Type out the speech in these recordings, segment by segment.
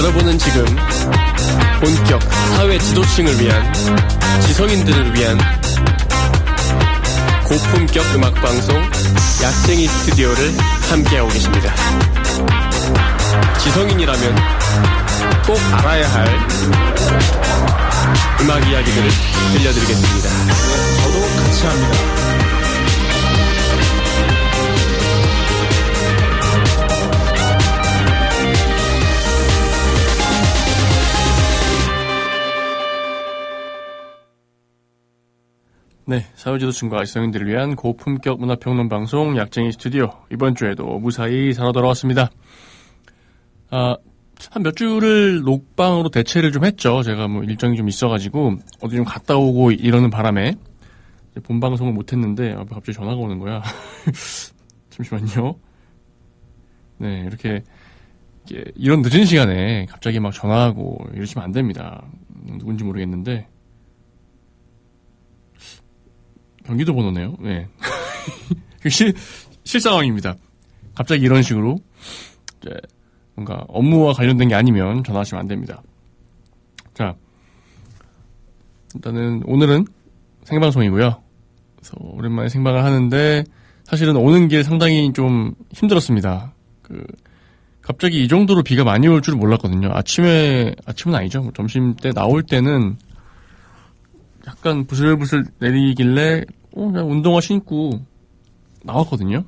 여러분은 지금 본격 사회 지도층을 위한, 지성인들을 위한 고품격 음악방송 약쟁이 스튜디오를 함께하고 계십니다. 지성인이라면 꼭 알아야 할 음악 이야기들을 들려드리겠습니다. 네, 저도 같이 합니다. 네, 사회지도층과 지성인들을 위한 고품격 문화평론 방송 약쟁이 스튜디오, 이번 주에도 무사히 살아 돌아왔습니다. 한 몇 주를 녹방으로 대체를 좀 했죠. 제가 뭐 일정이 좀 있어가지고 어디 좀 갔다 오고 이러는 바람에 본 방송을 못 했는데 갑자기 전화가 오는 거야. 잠시만요. 네, 이렇게 이런 늦은 시간에 갑자기 막 전화하고 이러시면 안 됩니다. 누군지 모르겠는데 경기도 번호네요. 네. 실 상황입니다. 갑자기 이런 식으로 이제 뭔가 업무와 관련된 게 아니면 전화하시면 안 됩니다. 자, 일단은 오늘은 생방송이고요. 그래서 오랜만에 생방을 하는데 사실은 오는 길 상당히 좀 힘들었습니다. 갑자기 이 정도로 비가 많이 올 줄 몰랐거든요. 아침은 아니죠. 점심 때 나올 때는 약간 부슬부슬 내리길래 그냥 운동화 신고 나왔거든요.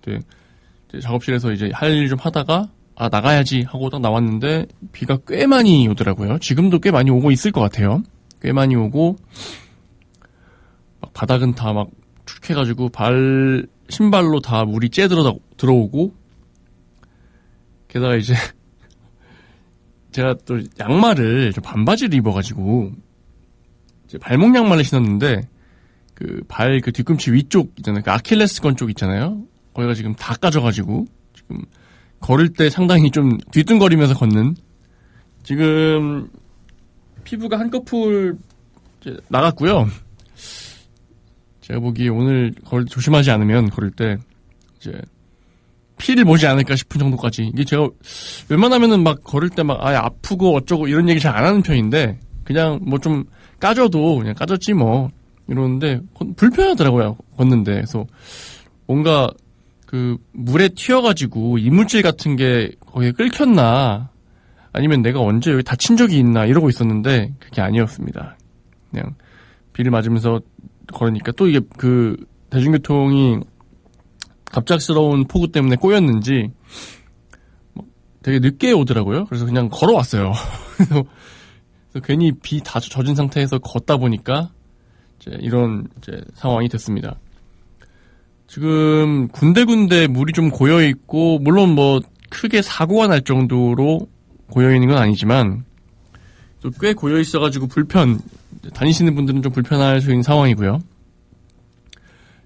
네, 작업실에서 이제 할 일 좀 하다가 나가야지 하고 딱 나왔는데 비가 꽤 많이 오더라고요. 지금도 꽤 많이 오고 있을 것 같아요. 꽤 많이 오고 막 바닥은 다 막 축해가지고 신발로 다 물이 들어오고 게다가 이제 제가 또 양말을 반바지를 입어가지고 이제 발목 양말을 신었는데 발 뒤꿈치 위쪽 있잖아요. 아킬레스건 쪽 있잖아요. 거기가 지금 다 까져가지고 지금 걸을 때 상당히 좀 뒤뚱거리면서 걷는, 지금 피부가 한꺼풀 나갔고요. 제가 보기에 오늘 조심하지 않으면 걸을 때 이제 피를 보지 않을까 싶은 정도까지. 이게 제가 웬만하면은 막 걸을 때 막 아예 아프고 어쩌고 이런 얘기 잘 안 하는 편인데 그냥 뭐 좀 까져도 그냥 까졌지 뭐 이러는데 불편하더라고요, 걷는데. 그래서 뭔가 물에 튀어가지고 이물질 같은 게 거기에 끓겼나 아니면 내가 언제 여기 다친 적이 있나 이러고 있었는데 그게 아니었습니다. 그냥 비를 맞으면서 걸으니까 또 이게 대중교통이 갑작스러운 폭우 때문에 꼬였는지 되게 늦게 오더라고요. 그래서 그냥 걸어왔어요. 그래서 괜히 비 다 젖은 상태에서 걷다 보니까 이런 상황이 됐습니다. 지금 군데군데 물이 좀 고여있고, 물론 뭐 크게 사고가 날 정도로 고여있는 건 아니지만 또 꽤 고여있어가지고 다니시는 분들은 좀 불편할 수 있는 상황이고요.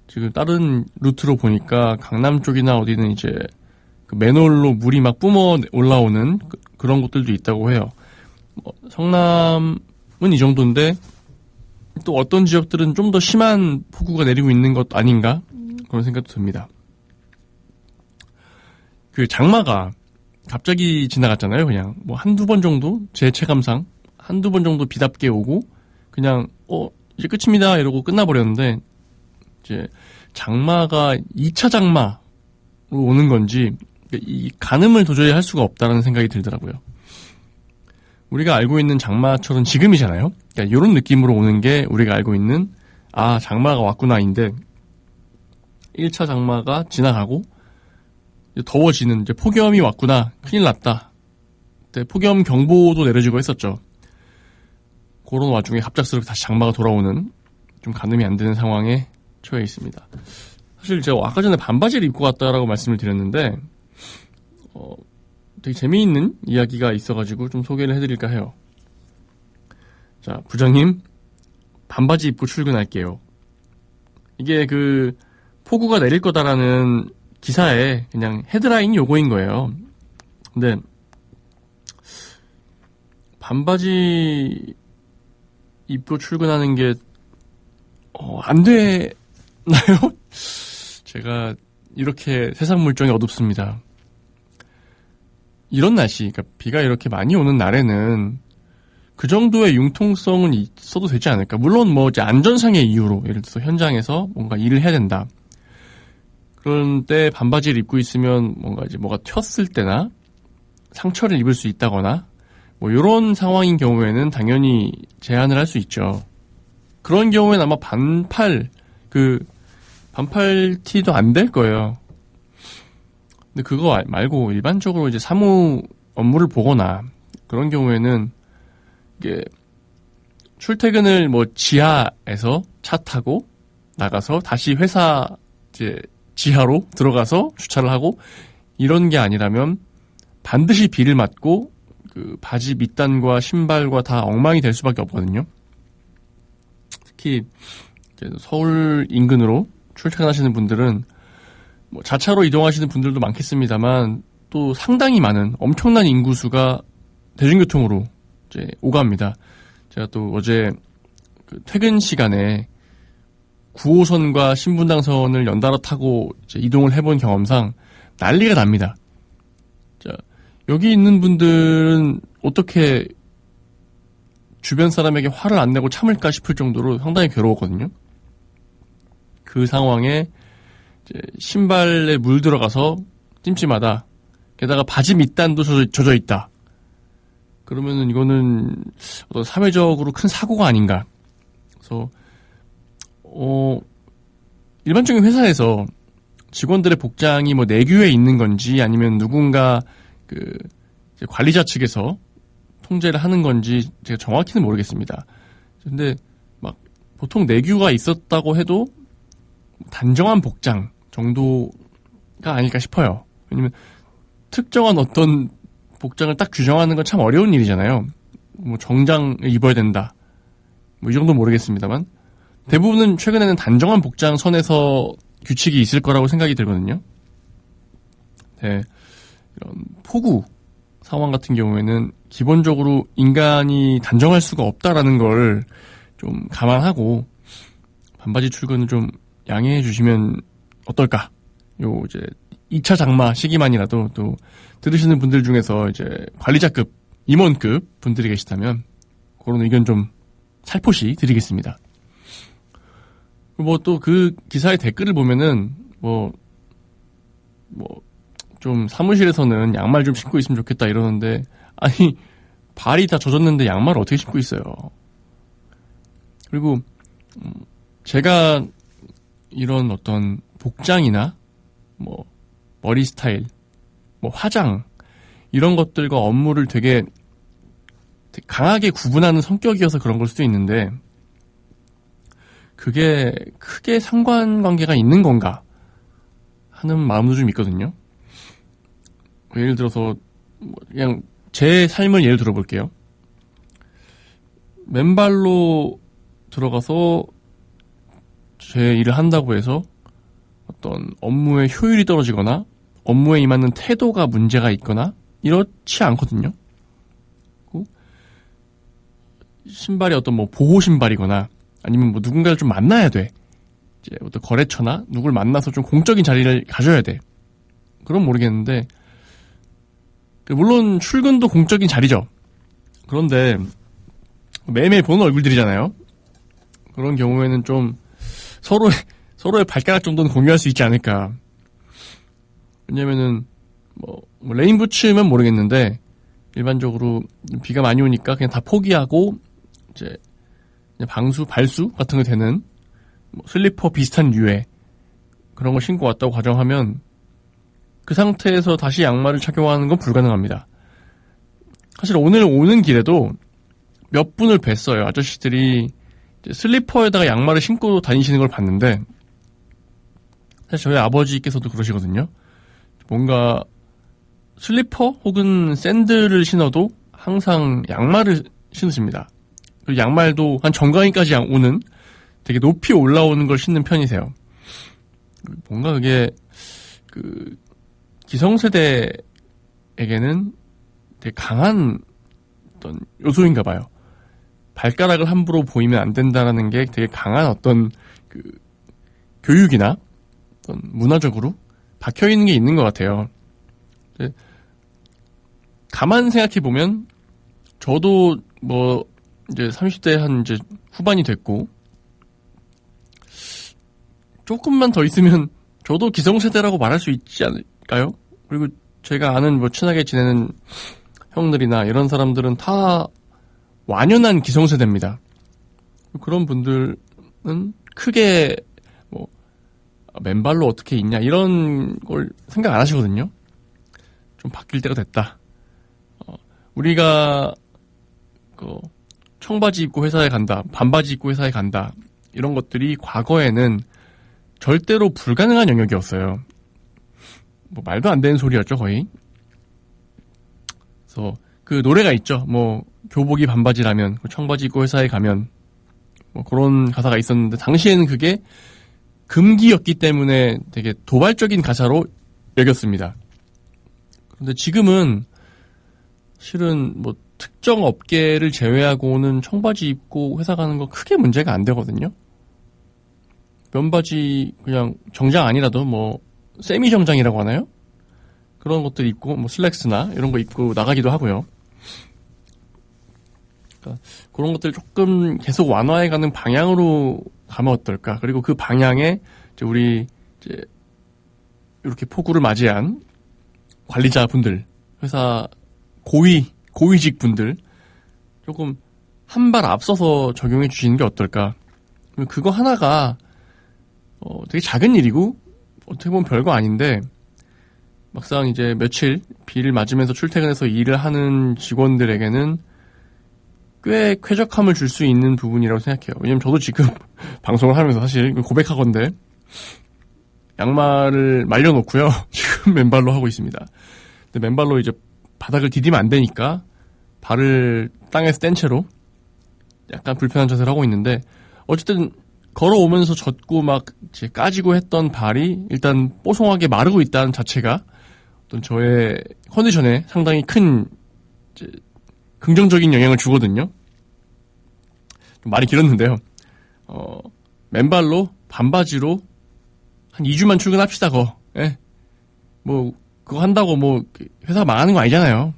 지금 다른 루트로 보니까 강남 쪽이나 어디는 이제 맨홀로 물이 막 뿜어 올라오는 그런 곳들도 있다고 해요. 성남은 이 정도인데 또 어떤 지역들은 좀 더 심한 폭우가 내리고 있는 것 아닌가 그런 생각도 듭니다. 장마가 갑자기 지나갔잖아요. 그냥 뭐 한두 번 정도, 제 체감상 한두 번 정도 비답게 오고 그냥 이제 끝입니다 이러고 끝나버렸는데, 이제 장마가 2차 장마로 오는 건지 이 가늠을 도저히 할 수가 없다라는 생각이 들더라고요. 우리가 알고 있는 장마철은 지금이잖아요. 그러니까 이런 느낌으로 오는 게 우리가 알고 있는 장마가 왔구나인데, 1차 장마가 지나가고 더워지는 이제 폭염이 왔구나, 큰일 났다. 그때 폭염 경보도 내려지고 했었죠. 그런 와중에 갑작스럽게 다시 장마가 돌아오는 좀 가늠이 안 되는 상황에 처해 있습니다. 사실 제가 아까 전에 반바지를 입고 왔다라고 말씀을 드렸는데 되게 재미있는 이야기가 있어가지고 좀 소개를 해드릴까 해요. 자, 부장님, 반바지 입고 출근할게요. 이게 폭우가 내릴 거다라는 기사에 그냥 헤드라인이 요거인 거예요. 근데 반바지 입고 출근하는 게 안 되나요? 제가 이렇게 세상 물정이 어둡습니다. 이런 날씨, 그러니까 비가 이렇게 많이 오는 날에는 그 정도의 융통성은 있어도 되지 않을까. 물론 뭐 이제 안전상의 이유로, 예를 들어서 현장에서 뭔가 일을 해야 된다. 그런데 반바지를 입고 있으면 뭔가 이제 뭐가 튀었을 때나 상처를 입을 수 있다거나 뭐 이런 상황인 경우에는 당연히 제한을 할 수 있죠. 그런 경우에는 아마 반팔 티도 안 될 거예요. 근데 그거 말고 일반적으로 이제 사무 업무를 보거나 그런 경우에는 이게 출퇴근을 뭐 지하에서 차 타고 나가서 다시 회사 이제 지하로 들어가서 주차를 하고 이런 게 아니라면 반드시 비를 맞고 그 바지 밑단과 신발과 다 엉망이 될 수밖에 없거든요. 특히 이제 서울 인근으로 출퇴근하시는 분들은 뭐 자차로 이동하시는 분들도 많겠습니다만 또 상당히 많은 엄청난 인구수가 대중교통으로 이제 오갑니다. 제가 또 어제 그 퇴근 시간에 9호선과 신분당선을 연달아 타고 이제 이동을 해본 경험상 난리가 납니다. 자, 여기 있는 분들은 어떻게 주변 사람에게 화를 안 내고 참을까 싶을 정도로 상당히 괴로웠거든요. 그 상황에 이제 신발에 물 들어가서 찜찜하다. 게다가 바지 밑단도 젖어 있다. 그러면은 이거는 어떤 사회적으로 큰 사고가 아닌가. 그래서 일반적인 회사에서 직원들의 복장이 뭐 내규에 있는 건지 아니면 누군가 그 관리자 측에서 통제를 하는 건지 제가 정확히는 모르겠습니다. 근데 막 보통 내규가 있었다고 해도 단정한 복장 정도가 아닐까 싶어요. 왜냐면 특정한 어떤 복장을 딱 규정하는 건 참 어려운 일이잖아요. 뭐 정장을 입어야 된다. 뭐 이 정도 모르겠습니다만 대부분은 최근에는 단정한 복장 선에서 규칙이 있을 거라고 생각이 들거든요. 네, 이런 폭우 상황 같은 경우에는 기본적으로 인간이 단정할 수가 없다라는 걸 좀 감안하고 반바지 출근을 좀 양해해 주시면 어떨까? 요 이제 2차 장마 시기만이라도 또 들으시는 분들 중에서 이제 관리자급, 임원급 분들이 계시다면 그런 의견 좀 살포시 드리겠습니다. 뭐 또 그 기사의 댓글을 보면은 좀 사무실에서는 양말 좀 신고 있으면 좋겠다 이러는데 아니 발이 다 젖었는데 양말을 어떻게 신고 있어요. 그리고 제가 이런 어떤 복장이나 뭐 머리 스타일, 뭐 화장 이런 것들과 업무를 되게 강하게 구분하는 성격이어서 그런 걸 수도 있는데 그게 크게 상관관계가 있는 건가 하는 마음도 좀 있거든요. 예를 들어서 그냥 제 삶을 예를 들어볼게요. 맨발로 들어가서 제 일을 한다고 해서 어떤 업무의 효율이 떨어지거나 업무에 임하는 태도가 문제가 있거나 이렇지 않거든요. 신발이 어떤 뭐 보호 신발이거나 아니면 뭐 누군가를 좀 만나야 돼. 이제 어떤 거래처나 누굴 만나서 좀 공적인 자리를 가져야 돼. 그럼 모르겠는데 물론 출근도 공적인 자리죠. 그런데 매일매일 보는 얼굴들이잖아요. 그런 경우에는 좀 서로의 발가락 정도는 공유할 수 있지 않을까. 왜냐면은 뭐 레인부츠면 모르겠는데 일반적으로 비가 많이 오니까 그냥 다 포기하고 이제 발수 같은 거 되는 뭐 슬리퍼 비슷한 류의 그런 걸 신고 왔다고 가정하면 그 상태에서 다시 양말을 착용하는 건 불가능합니다. 사실 오늘 오는 길에도 몇 분을 뵀어요. 아저씨들이 이제 슬리퍼에다가 양말을 신고 다니시는 걸 봤는데 사실 저희 아버지께서도 그러시거든요. 뭔가 슬리퍼 혹은 샌들을 신어도 항상 양말을 신으십니다. 그 양말도 한 정강이까지 오는 되게 높이 올라오는 걸 신는 편이세요. 뭔가 그게 그 기성세대에게는 되게 강한 어떤 요소인가 봐요. 발가락을 함부로 보이면 안 된다라는 게 되게 강한 어떤 그 교육이나 어떤 문화적으로 박혀있는 게 있는 것 같아요. 가만 생각해보면, 저도 이제 30대 한 이제 후반이 됐고, 조금만 더 있으면 저도 기성세대라고 말할 수 있지 않을까요? 그리고 제가 아는 친하게 지내는 형들이나 이런 사람들은 다 완연한 기성세대입니다. 그런 분들은 크게 맨발로 어떻게 있냐 이런 걸 생각 안 하시거든요. 좀 바뀔 때가 됐다. 우리가 청바지 입고 회사에 간다, 반바지 입고 회사에 간다 이런 것들이 과거에는 절대로 불가능한 영역이었어요. 말도 안 되는 소리였죠, 거의. 그래서 그 노래가 있죠. 교복이 반바지라면, 청바지 입고 회사에 가면, 그런 가사가 있었는데, 당시에는 그게 금기였기 때문에 되게 도발적인 가사로 여겼습니다. 그런데 지금은 실은 특정 업계를 제외하고는 청바지 입고 회사 가는 거 크게 문제가 안 되거든요. 면바지 그냥 정장 아니라도 세미 정장이라고 하나요? 그런 것들 입고 슬랙스나 이런 거 입고 나가기도 하고요. 그러니까 그런 것들 조금 계속 완화해가는 방향으로 가면 어떨까? 그리고 그 방향에 우리 이렇게 폭우를 맞이한 관리자분들, 회사 고위직 분들 조금 한 발 앞서서 적용해 주시는 게 어떨까? 그거 하나가 되게 작은 일이고 어떻게 보면 별거 아닌데 막상 이제 며칠 비를 맞으면서 출퇴근해서 일을 하는 직원들에게는 꽤 쾌적함을 줄 수 있는 부분이라고 생각해요. 왜냐면 저도 지금 방송을 하면서 사실 고백하건대 양말을 말려놓고요. 지금 맨발로 하고 있습니다. 근데 맨발로 이제 바닥을 디디면 안 되니까 발을 땅에서 뗀 채로 약간 불편한 자세를 하고 있는데 어쨌든 걸어오면서 젖고 이제 까지고 했던 발이 일단 뽀송하게 마르고 있다는 자체가 어떤 저의 컨디션에 상당히 큰 긍정적인 영향을 주거든요. 좀 말이 길었는데요. 맨발로 반바지로 한 2주만 출근합시다, 예. 그거 한다고 회사가 망하는 거 아니잖아요.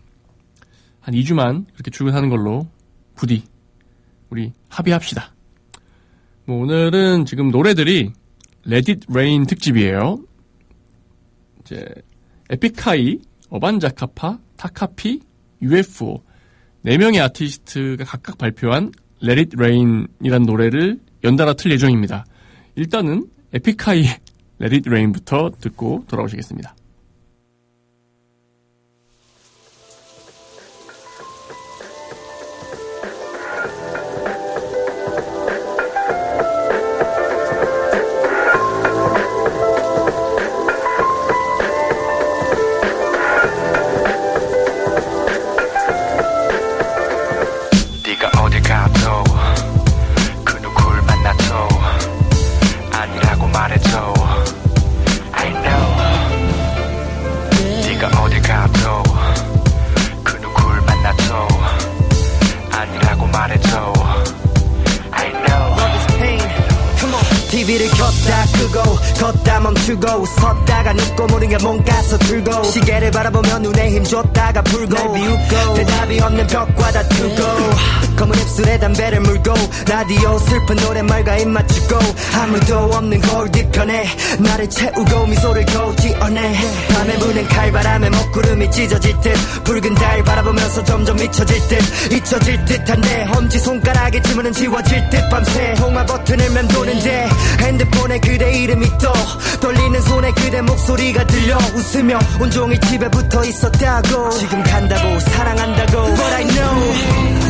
한 2주만 그렇게 출근하는 걸로 부디 우리 합의합시다. 오늘은 지금 노래들이 Let It Rain 특집이에요. 이제 에픽하이, 어반자카파, 타카피, UFO 4명의 아티스트가 각각 발표한 Let It Rain이란 노래를 연달아 틀 예정입니다. 일단은 에픽하이의 Let It Rain부터 듣고 돌아오시겠습니다. TV를 켰다 끄고 걷다 멈추고 섰다가 눕고 모든 게 뭔가 서툴고 시계를 바라보며 눈에 힘 줬다가 풀고 날 비웃고 대답이 없는 벽과 다투고 검은 입술에 담배를 물고 라디오 슬픈 노랫말과 입 맞추고 아무도 없는 거울 뒤편에 나를 채우고 미소를 고지어내 밤에 부는 칼바람에 먹구름이 찢어질 듯 붉은 달 바라보면서 점점 미쳐질 듯 잊혀질 듯한데 엄지손가락에 지문은 지워질 듯 밤새 통화 버튼을 맴도는데 핸드폰에 그대 이름이 떠 떨리는 손에 그대 목소리가 들려 웃으며 온종일 집에 붙어 있었다고 지금 간다고 사랑한다고 But I know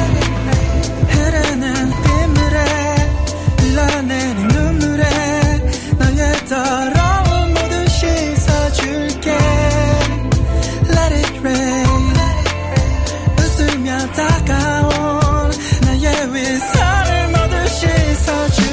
흐르는 빗물에 흘러내린 눈물에 너의 더러운 모두 씻어줄게 Let it rain 웃으며 다가온 나의 위선을 모두 씻어줄게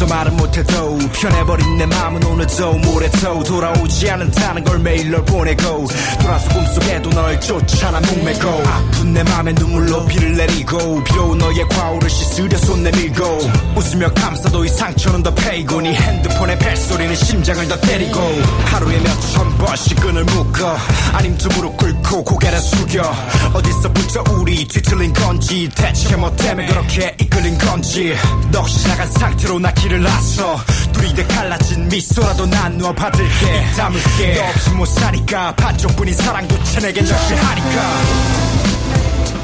말은 못해도 변해버린 내 마음은 오늘도 모레도 돌아오지 않는다는 걸 매일 널 보내고 돌아서 꿈속에도 널 쫓아나 목매고 아픈 내 맘에 눈물로 비를 내리고 비로운 너의 과오를 씻으려 손 내밀고 웃으며 감싸도 이 상처는 더 패이고 네 핸드폰의 벨소리는 심장을 더 때리고 하루에 몇천 번씩 끈을 묶어 아님 두 무릎 꿇고 고개를 숙여 어디서부터 우리 뒤틀린 건지 대체 뭐 때문에 그렇게 이끌린 건지 넋이 나간 상태로 나 길을 나서 둘이 돼 갈라진 미소라도 나누어 받을게 담을게 너 없이 못 사니까 반쪽뿐인 사랑도 내겐 절실하니까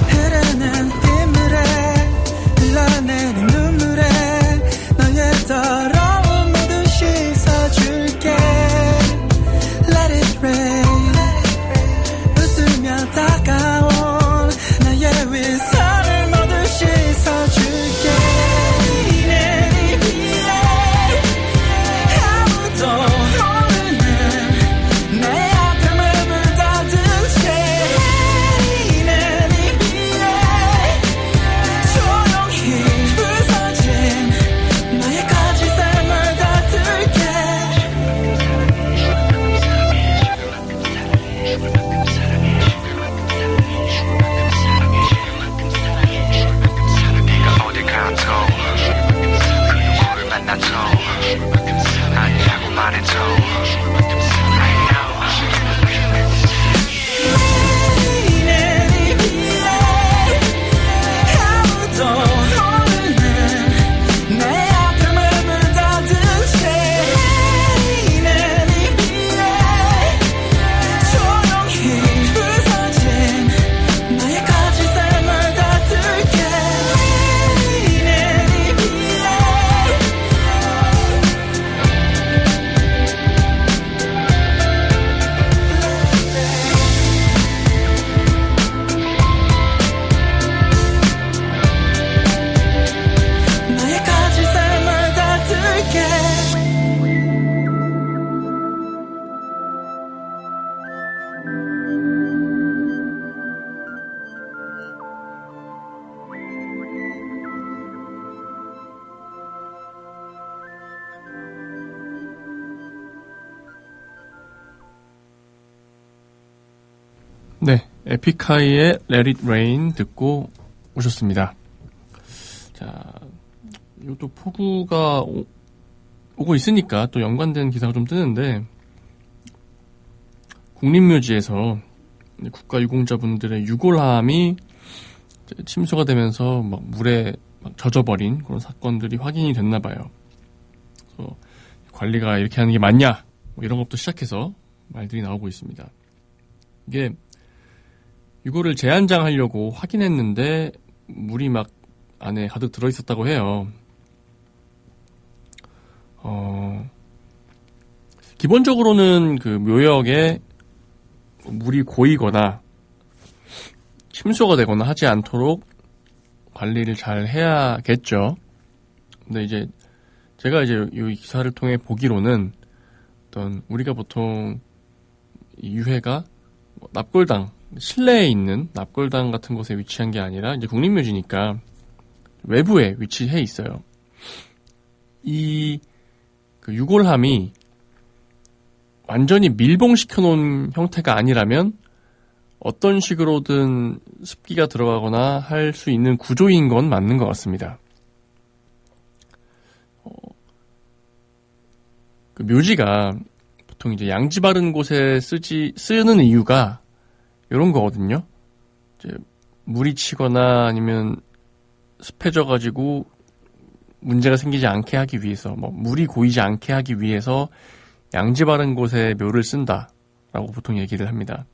흐르는 빗물에 흘러내린 눈물에 너의 더러운 모든 씻어줄게 Let it rain 웃으며 다가온 나의 위선을 모두 씻어줄게 내 위에 아무도 모르는 내 앞에 맘을 닫은 채 내 위에 조용히 부서진 나의 거짓말을 닫을게 네가 어디 가도 그 누구를 만나도 아니라고 말해도 I know 내 위에 아무도 모르는 내 앞에 맘을 닫은 채 내 위에 조용히 부서진 나의 거짓말을 닫을게 내 위에 나의 거짓말을 닫을게 네, 에픽하이의 Let It Rain 듣고 오셨습니다. 자, 이것도 폭우가 오고 있으니까 또 연관된 기사가 좀 뜨는데 국립묘지에서 국가유공자분들의 유골함이 침수가 되면서 막 물에 막 젖어버린 그런 사건들이 확인이 됐나 봐요. 그래서 관리가 이렇게 하는 게 맞냐? 뭐 이런 것부터 시작해서 말들이 나오고 있습니다. 이게 유골을 재안장하려고 확인했는데 물이 막 안에 가득 들어있었다고 해요. 기본적으로는 그 묘역에 물이 고이거나 침수가 되거나 하지 않도록 관리를 잘 해야겠죠. 근데 이제 제가 이제 이 기사를 통해 보기로는 어떤 우리가 보통 이 유해가 납골당, 실내에 있는 납골당 같은 곳에 위치한 게 아니라 이제 국립묘지니까 외부에 위치해 있어요. 이 그 유골함이 완전히 밀봉시켜 놓은 형태가 아니라면 어떤 식으로든 습기가 들어가거나 할 수 있는 구조인 건 맞는 것 같습니다. 그 묘지가 보통 이제 양지 바른 곳에 쓰는 이유가 이런 거거든요. 이제 물이 치거나 아니면 습해져가지고 문제가 생기지 않게 하기 위해서, 뭐 물이 고이지 않게 하기 위해서 양지 바른 곳에 묘를 쓴다라고 보통 얘기를 합니다.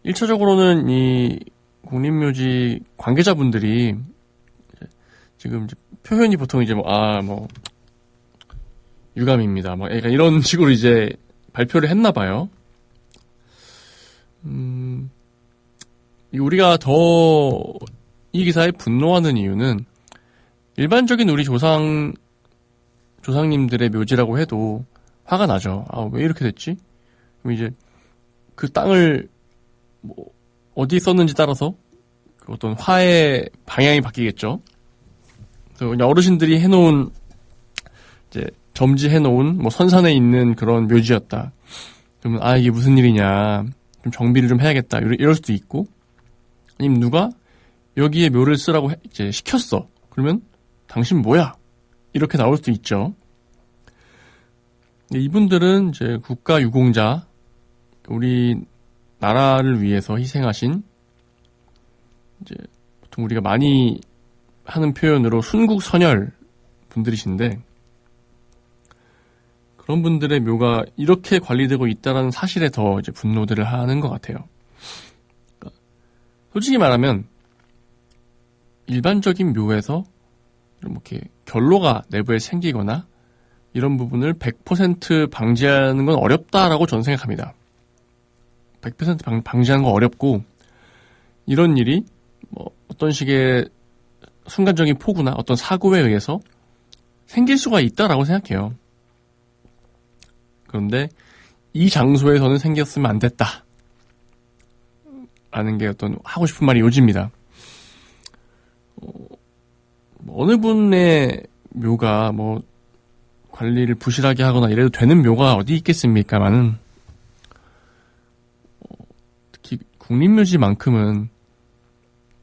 1차적으로는 이 국립묘지 관계자분들이 지금 이제 표현이 보통 이제 유감입니다. 막 약간 이런 식으로 이제 발표를 했나 봐요. 우리가 더 이 기사에 분노하는 이유는 일반적인 우리 조상님들의 묘지라고 해도 화가 나죠. 아, 왜 이렇게 됐지? 그럼 이제 그 땅을 어디 썼는지 따라서 그 어떤 화의 방향이 바뀌겠죠. 그래서 그냥 어르신들이 해놓은 이제 점지해놓은 뭐 선산에 있는 그런 묘지였다. 그러면 이게 무슨 일이냐, 좀 정비를 좀 해야겠다 이럴 수도 있고, 아니면 누가 여기에 묘를 쓰라고 이제 시켰어. 그러면 당신 뭐야? 이렇게 나올 수도 있죠. 이분들은 이제 국가 유공자, 우리 나라를 위해서 희생하신, 이제 보통 우리가 많이 하는 표현으로 순국선열 분들이신데, 그런 분들의 묘가 이렇게 관리되고 있다는 사실에 더 이제 분노들을 하는 것 같아요. 솔직히 말하면 일반적인 묘에서 이렇게 결로가 내부에 생기거나 이런 부분을 100% 방지하는 건 어렵다라고 저는 생각합니다. 100% 방지하는 건 어렵고, 이런 일이 뭐 어떤 식의 순간적인 폭우나 어떤 사고에 의해서 생길 수가 있다라고 생각해요. 그런데 이 장소에서는 생겼으면 안 됐다 라는 게 어떤 하고 싶은 말이 요지입니다. 어느 분의 묘가 뭐 관리를 부실하게 하거나 이래도 되는 묘가 어디 있겠습니까만은, 특히 국립묘지만큼은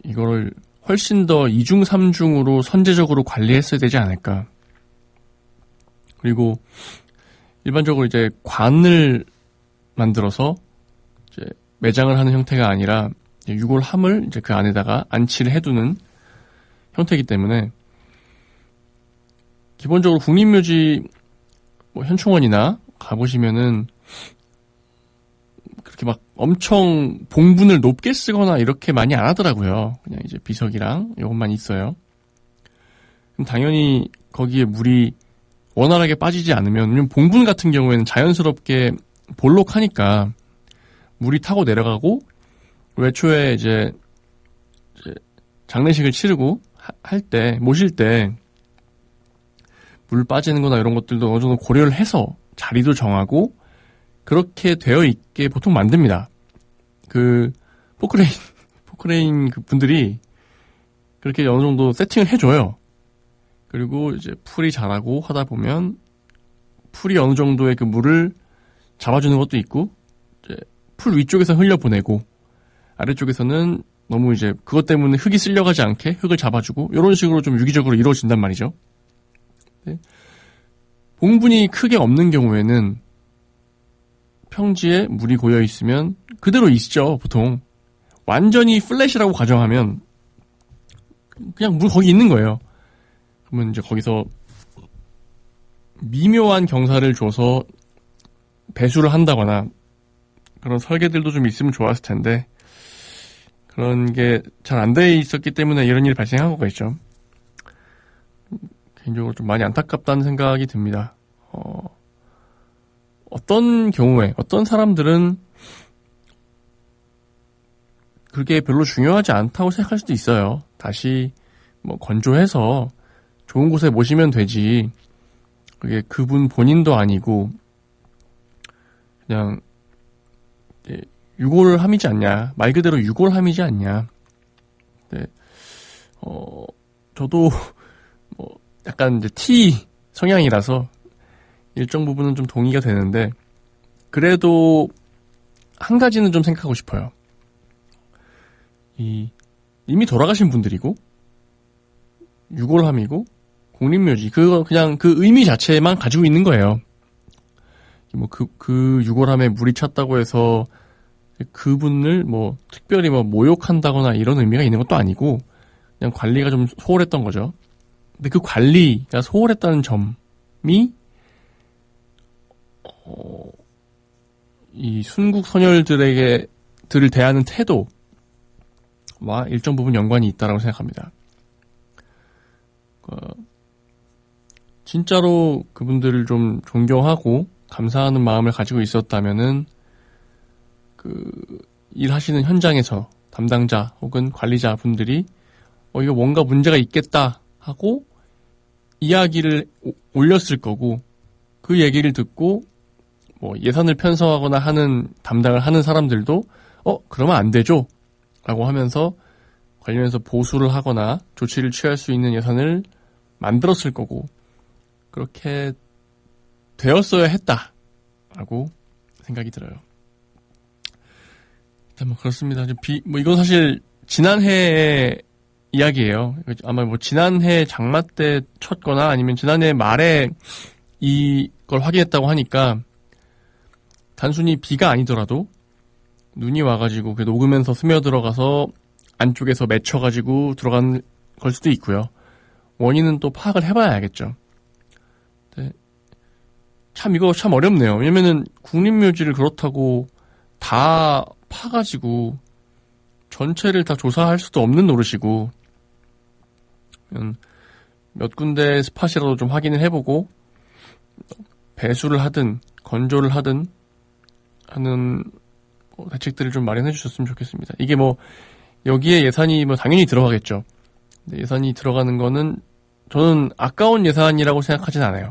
이거를 훨씬 더 2중 3중으로 선제적으로 관리했어야 되지 않을까. 그리고 일반적으로 이제 관을 만들어서 이제 매장을 하는 형태가 아니라 유골함을 이제 그 안에다가 안치를 해두는 형태이기 때문에, 기본적으로 국립묘지 뭐 현충원이나 가보시면은 그렇게 막 엄청 봉분을 높게 쓰거나 이렇게 많이 안 하더라고요. 그냥 이제 비석이랑 이것만 있어요. 그럼 당연히 거기에 물이 원활하게 빠지지 않으면, 왜냐면 봉분 같은 경우에는 자연스럽게 볼록하니까 물이 타고 내려가고, 외초에 이제 장례식을 치르고 할 때, 모실 때 물 빠지는 거나 이런 것들도 어느 정도 고려를 해서 자리도 정하고 그렇게 되어 있게 보통 만듭니다. 그 포크레인 그 분들이 그렇게 어느 정도 세팅을 해줘요. 그리고 이제 풀이 자라고 하다 보면 풀이 어느 정도의 그 물을 잡아주는 것도 있고, 이제 풀 위쪽에서 흘려보내고 아래쪽에서는 너무 이제 그것 때문에 흙이 쓸려가지 않게 흙을 잡아주고, 이런 식으로 좀 유기적으로 이루어진단 말이죠. 네. 봉분이 크게 없는 경우에는 평지에 물이 고여 있으면 그대로 있죠. 보통 완전히 플랫이라고 가정하면 그냥 물 거기 있는 거예요. 그러면 이제 거기서 미묘한 경사를 줘서 배수를 한다거나 그런 설계들도 좀 있으면 좋았을 텐데, 그런 게 잘 안 돼 있었기 때문에 이런 일이 발생한 거가 있죠. 개인적으로 좀 많이 안타깝다는 생각이 듭니다. 어떤 경우에 어떤 사람들은 그게 별로 중요하지 않다고 생각할 수도 있어요. 다시 뭐 건조해서 좋은 곳에 모시면 되지, 그게 그분 본인도 아니고 그냥 유골함이지 않냐, 말 그대로 유골함이지 않냐. 네. 저도 뭐 약간 이제 T 성향이라서 일정 부분은 좀 동의가 되는데, 그래도 한 가지는 좀 생각하고 싶어요. 이미 돌아가신 분들이고 유골함이고 국립묘지, 그거 그냥 그 의미 자체만 가지고 있는 거예요. 뭐 그 유골함에 물이 찼다고 해서 그분을 뭐 특별히 뭐 모욕한다거나 이런 의미가 있는 것도 아니고, 그냥 관리가 좀 소홀했던 거죠. 근데 그 관리가 소홀했다는 점이 이 순국 선열들을 대하는 태도와 일정 부분 연관이 있다라고 생각합니다. 진짜로 그분들을 좀 존경하고 감사하는 마음을 가지고 있었다면은 그 일하시는 현장에서 담당자 혹은 관리자 분들이 이거 뭔가 문제가 있겠다 하고 이야기를 올렸을 거고, 그 얘기를 듣고 뭐 예산을 편성하거나 하는 담당을 하는 사람들도 그러면 안 되죠 라고 하면서 관련해서 보수를 하거나 조치를 취할 수 있는 예산을 만들었을 거고, 그렇게 되었어야 했다라고 생각이 들어요. 뭐 그렇습니다. 뭐 이건 사실 지난해의 이야기예요. 아마 뭐 지난해 장마 때 쳤거나 아니면 지난해 말에 이걸 확인했다고 하니까 단순히 비가 아니더라도 눈이 와가지고 녹으면서 스며들어가서 안쪽에서 맺혀가지고 들어간 걸 수도 있고요. 원인은 또 파악을 해봐야 알겠죠. 네. 참 이거 참 어렵네요. 왜냐면은 국립묘지를 그렇다고 다 파가지고 전체를 다 조사할 수도 없는 노릇이고 몇 군데 스팟이라도 좀 확인을 해보고 배수를 하든 건조를 하든 하는 대책들을 좀 마련해 주셨으면 좋겠습니다. 이게 뭐 여기에 예산이 뭐 당연히 들어가겠죠. 근데 예산이 들어가는 거는 저는 아까운 예산이라고 생각하진 않아요.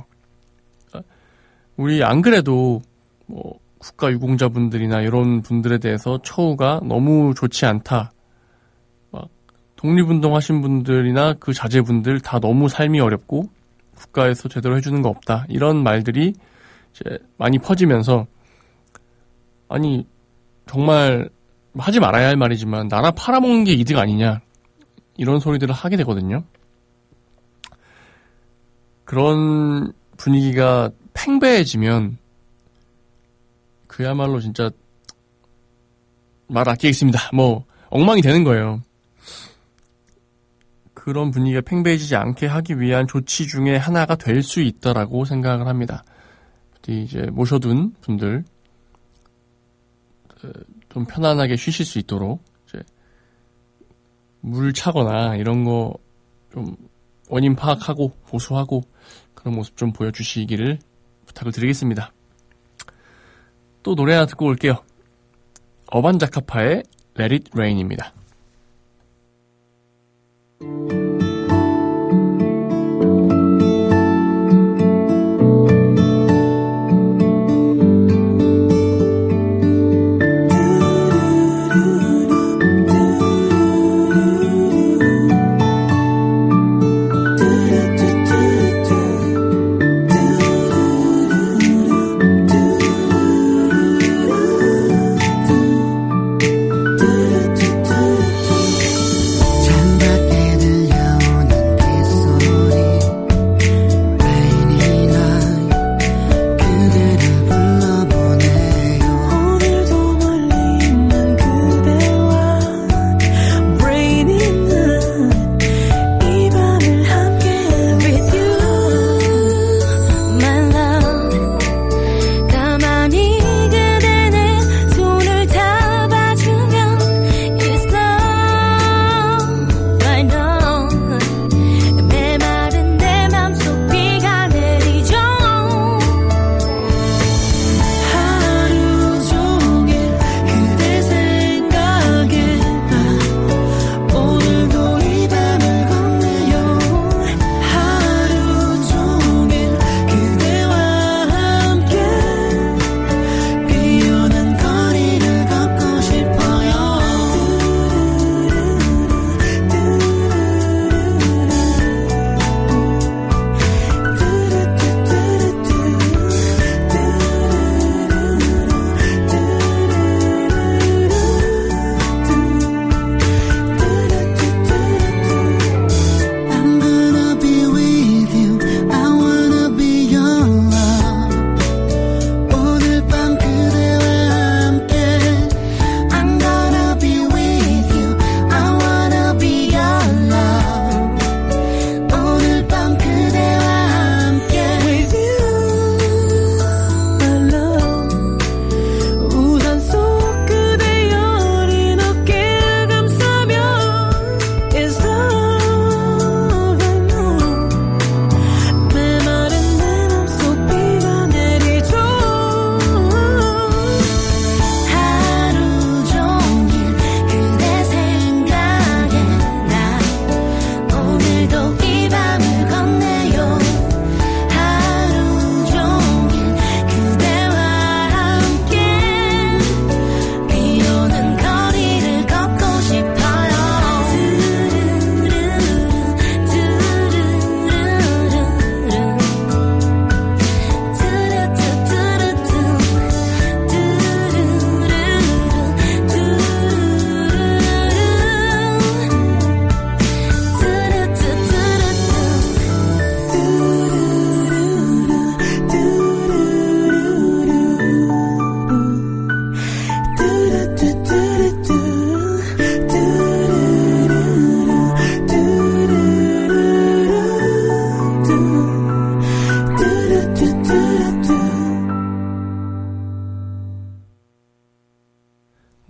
우리 안 그래도 뭐 국가유공자분들이나 이런 분들에 대해서 처우가 너무 좋지 않다. 막 독립운동 하신 분들이나 그 자제분들 다 너무 삶이 어렵고 국가에서 제대로 해주는 거 없다. 이런 말들이 이제 많이 퍼지면서 아니 정말 하지 말아야 할 말이지만 나라 팔아먹는 게 이득 아니냐 이런 소리들을 하게 되거든요. 그런 분위기가 팽배해지면 그야말로 진짜 말 아끼겠습니다. 뭐 엉망이 되는 거예요. 그런 분위기가 팽배해지지 않게 하기 위한 조치 중에 하나가 될 수 있다라고 생각을 합니다. 이제 모셔둔 분들 좀 편안하게 쉬실 수 있도록 이제 물 차거나 이런 거 좀 원인 파악하고 보수하고 그런 모습 좀 보여주시기를 부탁을 드리겠습니다. 또 노래 하나 듣고 올게요. 어반자카파의 Let It Rain입니다. 창밖에 들려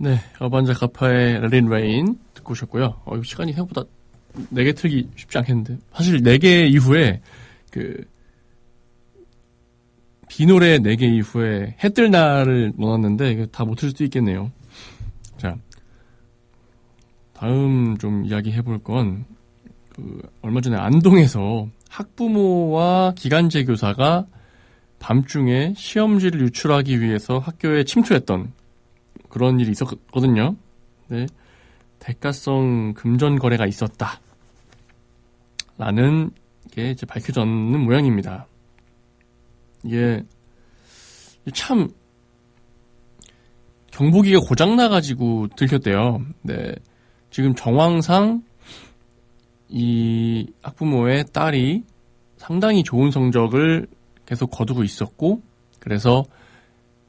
네, 어반자 카파의 린 레인 듣고 오셨고요. 이거 시간이 생각보다 4개 틀기 쉽지 않겠는데. 사실 4개 이후에 비 노래 4개 이후에 해 뜰 날을 넣었는데 이거 다 못 틀 수도 있겠네요. 자, 다음 좀 이야기 해볼 건 얼마 전에 안동에서 학부모와 기간제 교사가 밤중에 시험지를 유출하기 위해서 학교에 침투했던 그런 일이 있었거든요. 네, 대가성 금전 거래가 있었다. 라는 게 이제 밝혀졌는 모양입니다. 이게 참 경보기가 고장나가지고 들켰대요. 네, 지금 정황상 이 학부모의 딸이 상당히 좋은 성적을 계속 거두고 있었고, 그래서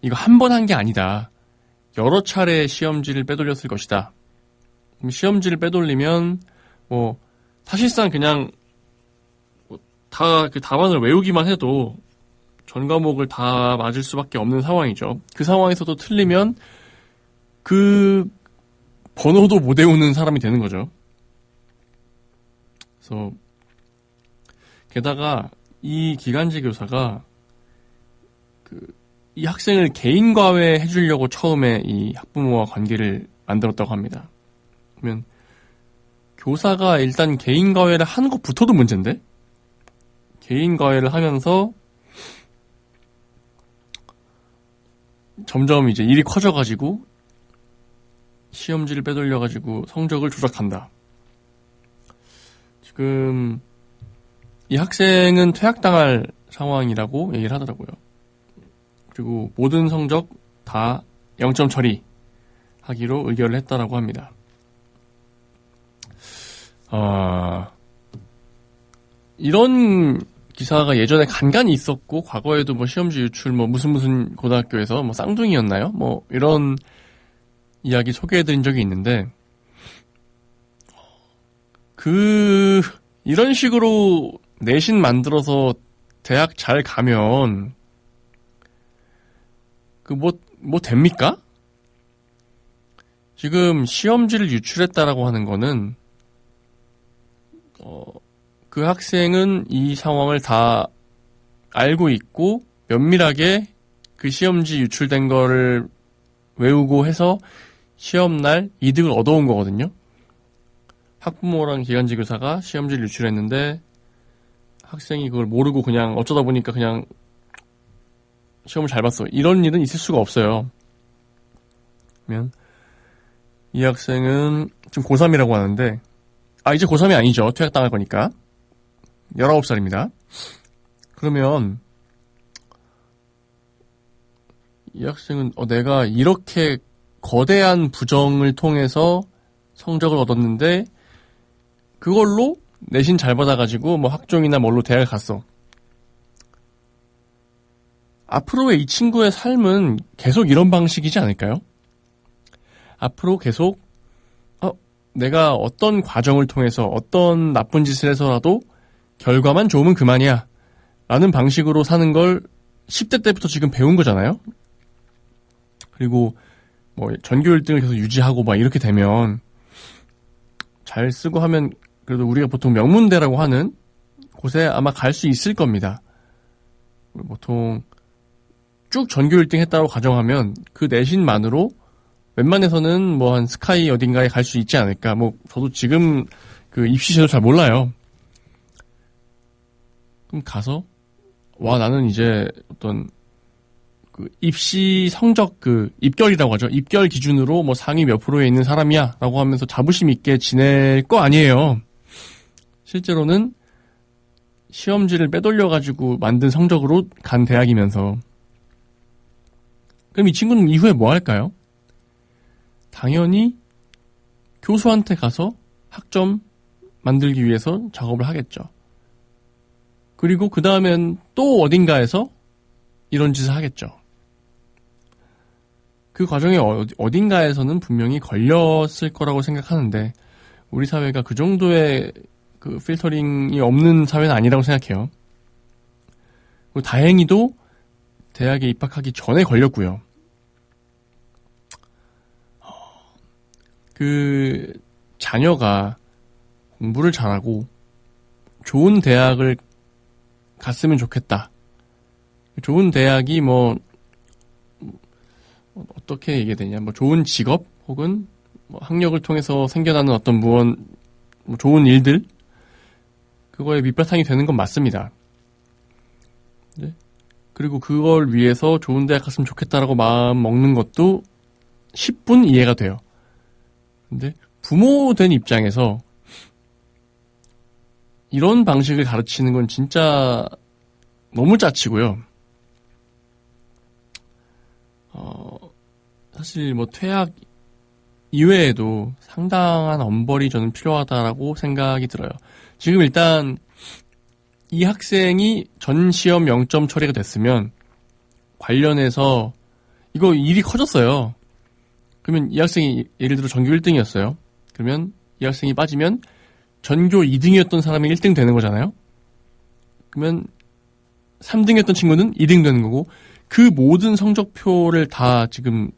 이거 한 번 한 게 아니다. 여러 차례 시험지를 빼돌렸을 것이다. 그럼 시험지를 빼돌리면 사실상 그냥 다 그 답안을 외우기만 해도 전 과목을 다 맞을 수밖에 없는 상황이죠. 그 상황에서도 틀리면 그 번호도 못 외우는 사람이 되는 거죠. 그래서 게다가 이 기간제 교사가 이 학생을 개인 과외 해주려고 처음에 이 학부모와 관계를 만들었다고 합니다. 그러면 교사가 일단 개인 과외를 하는 것부터도 문제인데, 개인 과외를 하면서 점점 이제 일이 커져가지고 시험지를 빼돌려가지고 성적을 조작한다. 지금 이 학생은 퇴학당할 상황이라고 얘기를 하더라고요. 그리고 모든 성적 다 0점 처리하기로 의결을 했다라고 합니다. 이런 기사가 예전에 간간히 있었고, 과거에도 시험지 유출 무슨 고등학교에서 쌍둥이였나요? 이런 이야기 소개해드린 적이 있는데, 이런 식으로 내신 만들어서 대학 잘 가면 됩니까? 지금 시험지를 유출했다라고 하는 거는 그 학생은 이 상황을 다 알고 있고 면밀하게 그 시험지 유출된 거를 외우고 해서 시험날 이득을 얻어온 거거든요. 학부모랑 기간제 교사가 시험지를 유출했는데 학생이 그걸 모르고 그냥 어쩌다 보니까 그냥 시험을 잘 봤어. 이런 일은 있을 수가 없어요. 그러면 이 학생은 지금 고3이라고 하는데, 이제 고3이 아니죠. 퇴학당할 거니까. 19살입니다. 그러면 이 학생은 내가 이렇게 거대한 부정을 통해서 성적을 얻었는데 그걸로 내신 잘 받아가지고 학종이나 뭘로 대학을 갔어. 앞으로의 이 친구의 삶은 계속 이런 방식이지 않을까요? 앞으로 계속 내가 어떤 과정을 통해서 어떤 나쁜 짓을 해서라도 결과만 좋으면 그만이야 라는 방식으로 사는 걸 10대 때부터 지금 배운 거잖아요. 그리고 전교 1등을 계속 유지하고 이렇게 되면 잘 쓰고 하면 그래도 우리가 보통 명문대라고 하는 곳에 아마 갈 수 있을 겁니다. 보통 쭉 전교 1등 했다고 가정하면 그 내신만으로 웬만해서는 한 스카이 어딘가에 갈 수 있지 않을까. 저도 지금 그 입시제도 잘 몰라요. 그럼 가서 나는 이제 어떤 그 입시 성적 입결이라고 하죠. 입결 기준으로 상위 몇 프로에 있는 사람이야 라고 하면서 자부심 있게 지낼 거 아니에요. 실제로는 시험지를 빼돌려가지고 만든 성적으로 간 대학이면서. 그럼 이 친구는 이후에 뭐 할까요? 당연히 교수한테 가서 학점 만들기 위해서 작업을 하겠죠. 그리고 그 다음엔 또 어딘가에서 이런 짓을 하겠죠. 그 과정에 어딘가에서는 분명히 걸렸을 거라고 생각하는데 우리 사회가 그 정도의 그 필터링이 없는 사회는 아니라고 생각해요. 그리고 다행히도 대학에 입학하기 전에 걸렸고요. 그 자녀가 공부를 잘하고 좋은 대학을 갔으면 좋겠다. 좋은 대학이 뭐 어떻게 얘기해야 되냐? 뭐 좋은 직업 혹은 뭐 학력을 통해서 생겨나는 어떤 뭐 좋은 일들 그거에 밑바탕이 되는 건 맞습니다. 네? 그리고 그걸 위해서 좋은 대학 갔으면 좋겠다라고 마음 먹는 것도 10분 이해가 돼요. 근데 부모 된 입장에서 이런 방식을 가르치는 건 진짜 너무 짜치고요. 사실 뭐 퇴학 이외에도 상당한 엄벌이 저는 필요하다라고 생각이 들어요. 지금 일단 이 학생이 전 시험 0점 처리가 됐으면 관련해서 이거 일이 커졌어요. 그러면 이 학생이 예를 들어 전교 1등이었어요. 그러면 이 학생이 빠지면 전교 2등이었던 사람이 1등 되는 거잖아요. 그러면 3등이었던 친구는 2등 되는 거고 그 모든 성적표를 다 지금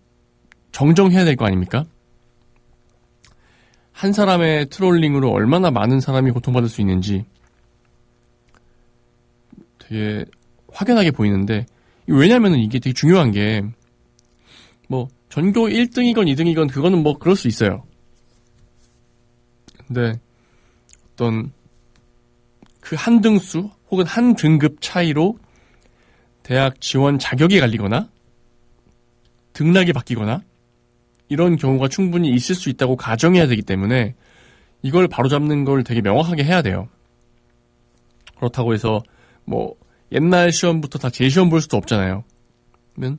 정정해야 될 거 아닙니까? 한 사람의 트롤링으로 얼마나 많은 사람이 고통받을 수 있는지 되게 확연하게 보이는데 왜냐면은 이게 되게 중요한 게 뭐 전교 1등이건 2등이건 그거는 뭐 그럴 수 있어요. 근데 어떤 그 한 등수 혹은 한 등급 차이로 대학 지원 자격이 갈리거나 등락이 바뀌거나 이런 경우가 충분히 있을 수 있다고 가정해야 되기 때문에 이걸 바로잡는 걸 되게 명확하게 해야 돼요. 그렇다고 해서 뭐 옛날 시험부터 다 재시험 볼 수도 없잖아요. 그러면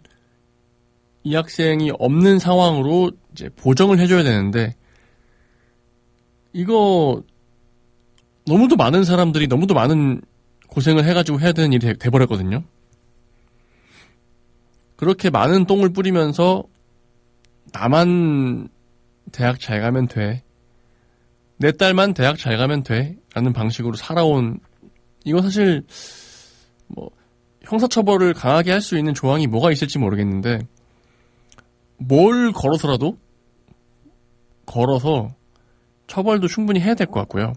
이 학생이 없는 상황으로 이제 보정을 해줘야 되는데 이거 너무도 많은 사람들이 너무도 많은 고생을 해가지고 해야 되는 일이 돼버렸거든요. 그렇게 많은 똥을 뿌리면서 나만 대학 잘 가면 돼. 내 딸만 대학 잘 가면 돼. 라는 방식으로 살아온 이거 사실 뭐 형사처벌을 강하게 할 수 있는 조항이 뭐가 있을지 모르겠는데 뭘 걸어서라도 걸어서 처벌도 충분히 해야 될 것 같고요.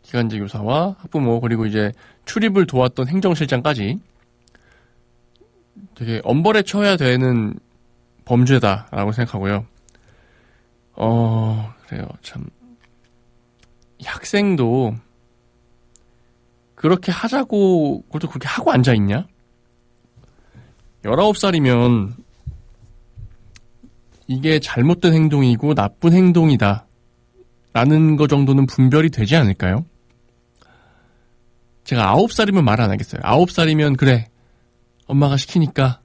기간제 교사와 학부모 그리고 이제 출입을 도왔던 행정실장까지 되게 엄벌에 처해야 되는 범죄다라고 생각하고요. 그래요. 참 이 학생도 그렇게 하자고 그것도 그렇게 하고 앉아있냐? 19살이면 이게 잘못된 행동이고 나쁜 행동이다 라는 거 정도는 분별이 되지 않을까요? 제가 9살이면 말 안 하겠어요. 9살이면 그래 엄마가 시키니까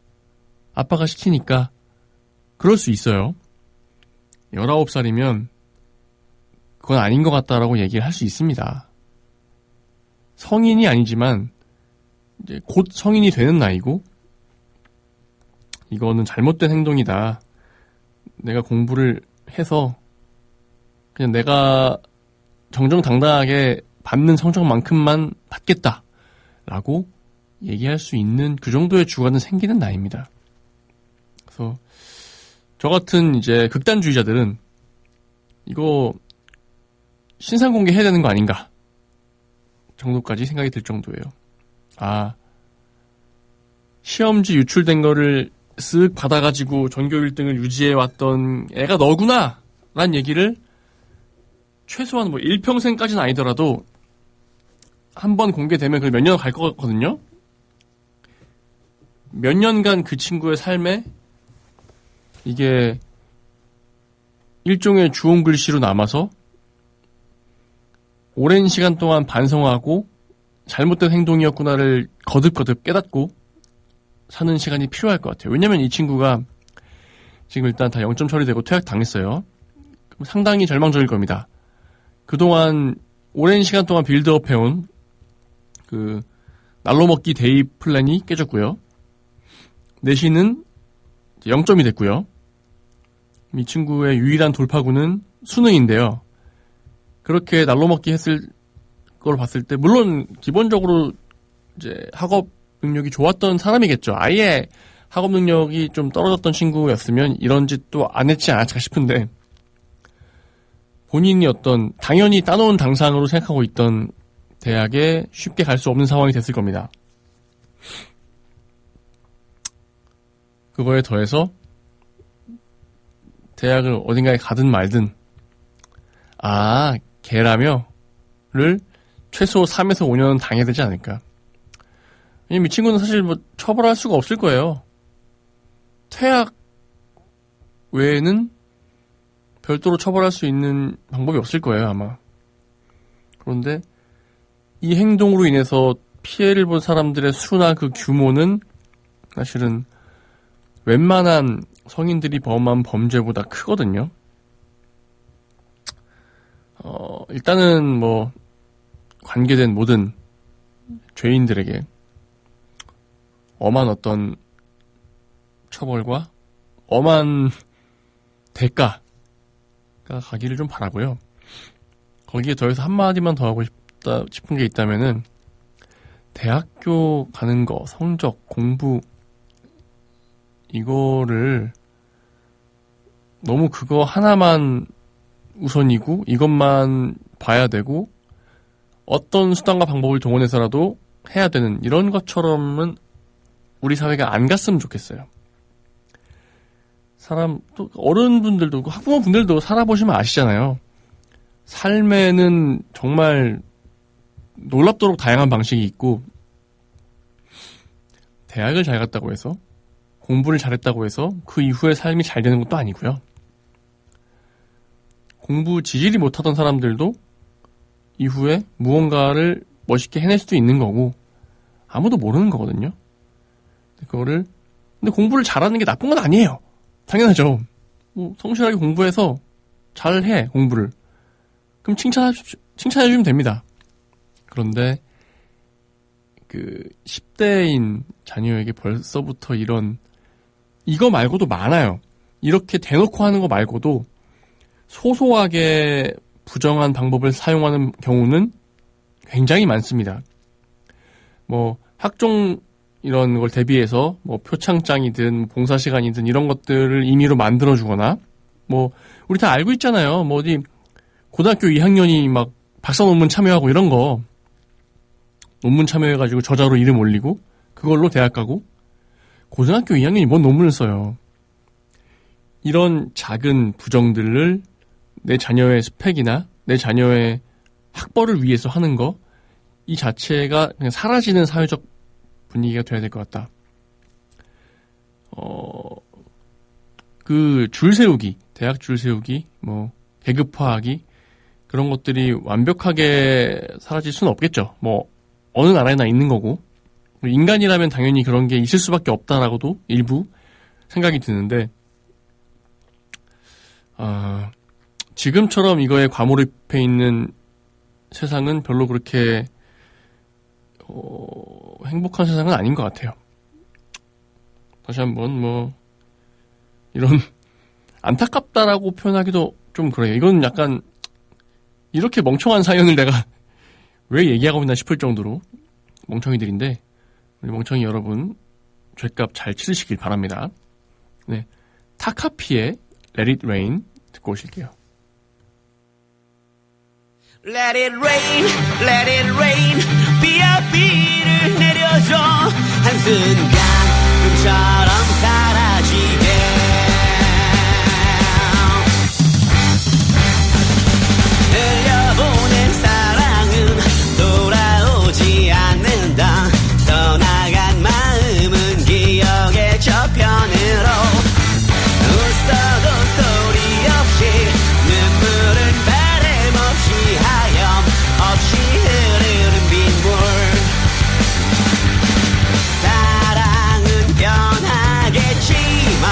아빠가 시키니까 그럴 수 있어요. 19살이면 그건 아닌 것 같다라고 얘기를 할 수 있습니다. 성인이 아니지만 이제 곧 성인이 되는 나이고 이거는 잘못된 행동이다. 내가 공부를 해서 그냥 내가 정정당당하게 받는 성적만큼만 받겠다라고 얘기할 수 있는 그 정도의 주관은 생기는 나이입니다. 그래서 저 같은 이제 극단주의자들은 이거 신상공개 해야 되는 거 아닌가 정도까지 생각이 들 정도예요. 아, 시험지 유출된 거를 쓱 받아가지고 전교 1등을 유지해왔던 애가 너구나 라는 얘기를 최소한 뭐 일평생까지는 아니더라도 한 번 공개되면 그 몇 년 갈 것 같거든요. 몇 년간 그 친구의 삶에 이게 일종의 주홍 글씨로 남아서 오랜 시간 동안 반성하고 잘못된 행동이었구나를 거듭거듭 깨닫고 사는 시간이 필요할 것 같아요. 왜냐면 이 친구가 지금 일단 다 0점 처리되고 퇴학 당했어요. 그럼 상당히 절망적일 겁니다. 그동안 오랜 시간 동안 빌드업 해온 그 날로 먹기 데이 플랜이 깨졌고요. 내신은 0점이 됐고요. 이 친구의 유일한 돌파구는 수능인데요. 그렇게 날로 먹기 했을 걸 봤을 때 물론 기본적으로 이제 학업 능력이 좋았던 사람이겠죠. 아예 학업 능력이 좀 떨어졌던 친구였으면 이런 짓도 안 했지 않았을까 싶은데 본인이 어떤 당연히 따놓은 당상으로 생각하고 있던 대학에 쉽게 갈 수 없는 상황이 됐을 겁니다. 그거에 더해서 대학을 어딘가에 가든 말든 걔라며를 최소 3에서 5년은 당해야 되지 않을까. 이 친구는 사실 뭐 처벌할 수가 없을 거예요. 퇴학 외에는 별도로 처벌할 수 있는 방법이 없을 거예요, 아마. 그런데 이 행동으로 인해서 피해를 본 사람들의 수나 그 규모는 사실은 웬만한 성인들이 범한 범죄보다 크거든요. 일단은 뭐 관계된 모든 죄인들에게 엄한 어떤 처벌과 엄한 대가가 가기를 좀 바라고요. 거기에 더해서 한마디만 더 하고 싶은 게 있다면은 대학교 가는 거, 성적, 공부 이거를 너무 그거 하나만 우선이고 이것만 봐야 되고 어떤 수단과 방법을 동원해서라도 해야 되는 이런 것처럼은 우리 사회가 안 갔으면 좋겠어요. 또 어른분들도 학부모분들도 살아보시면 아시잖아요. 삶에는 정말 놀랍도록 다양한 방식이 있고 대학을 잘 갔다고 해서 공부를 잘했다고 해서 그 이후에 삶이 잘 되는 것도 아니고요. 공부 지질이 못하던 사람들도 이후에 무언가를 멋있게 해낼 수도 있는 거고 아무도 모르는 거거든요. 근데 공부를 잘하는 게 나쁜 건 아니에요. 당연하죠. 뭐 성실하게 공부해서 잘해 공부를. 그럼 칭찬해주면 됩니다. 그런데 그 10대인 자녀에게 벌써부터 이거 말고도 많아요. 이렇게 대놓고 하는 거 말고도 소소하게 부정한 방법을 사용하는 경우는 굉장히 많습니다. 뭐 학종 이런 걸 대비해서 뭐 표창장이든 봉사시간이든 이런 것들을 임의로 만들어주거나 뭐 우리 다 알고 있잖아요. 뭐 어디 고등학교 2학년이 막 박사 논문 참여하고 이런 거 논문 참여해가지고 저자로 이름 올리고 그걸로 대학 가고 고등학교 2학년이 뭔 논문을 써요. 이런 작은 부정들을 내 자녀의 스펙이나 내 자녀의 학벌을 위해서 하는 거 이 자체가 그냥 사라지는 사회적 분위기가 돼야 될 것 같다. 그 줄 세우기, 대학 줄 세우기, 뭐 계급화하기 그런 것들이 완벽하게 사라질 수는 없겠죠. 뭐 어느 나라에나 있는 거고 인간이라면 당연히 그런 게 있을 수밖에 없다라고도 일부 생각이 드는데 지금처럼 이거에 과몰입해 있는 세상은 별로 그렇게 행복한 세상은 아닌 것 같아요. 다시 한번 뭐 이런 안타깝다라고 표현하기도 좀 그래요. 이건 약간 이렇게 멍청한 사연을 내가 왜 얘기하고 있나 싶을 정도로 멍청이들인데 우리 멍청이 여러분 죗값 잘 치르시길 바랍니다. 네, 타카피의 Let It Rain 듣고 오실게요. Let it rain, 비야 비를 내려줘 한순간 꿈처럼 사라지게 흘려보낸 사랑은 돌아오지 않는다 떠나간 마음은 기억의 저편으로 웃어도 소리 없이 눈물은 바람 없이 하염 없이 흐르는 빗물 사랑은 변하겠지만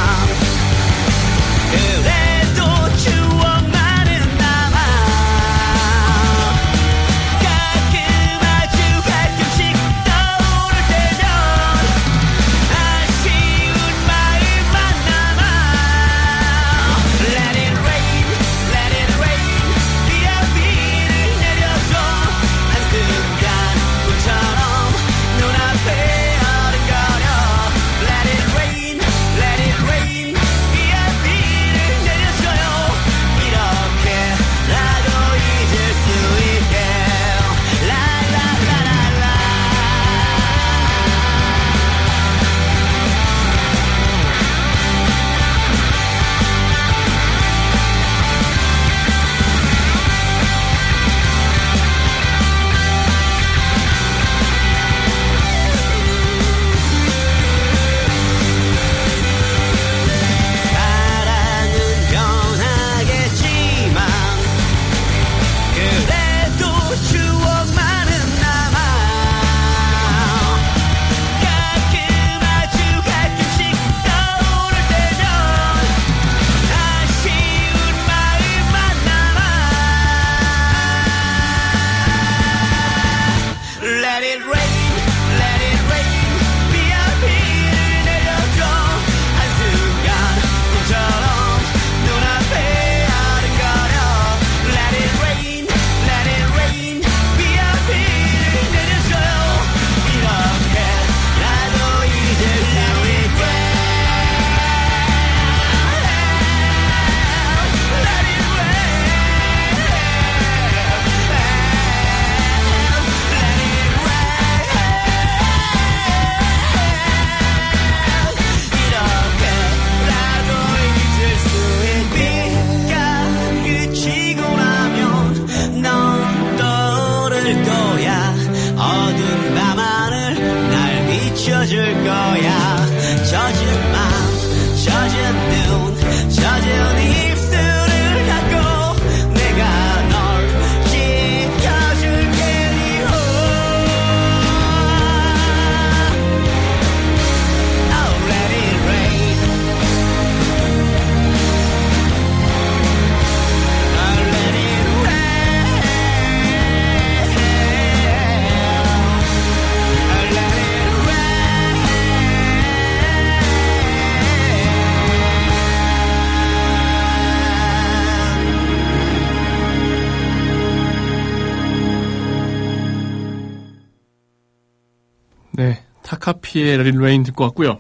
오카피의 Let It Rain 듣고 왔고요.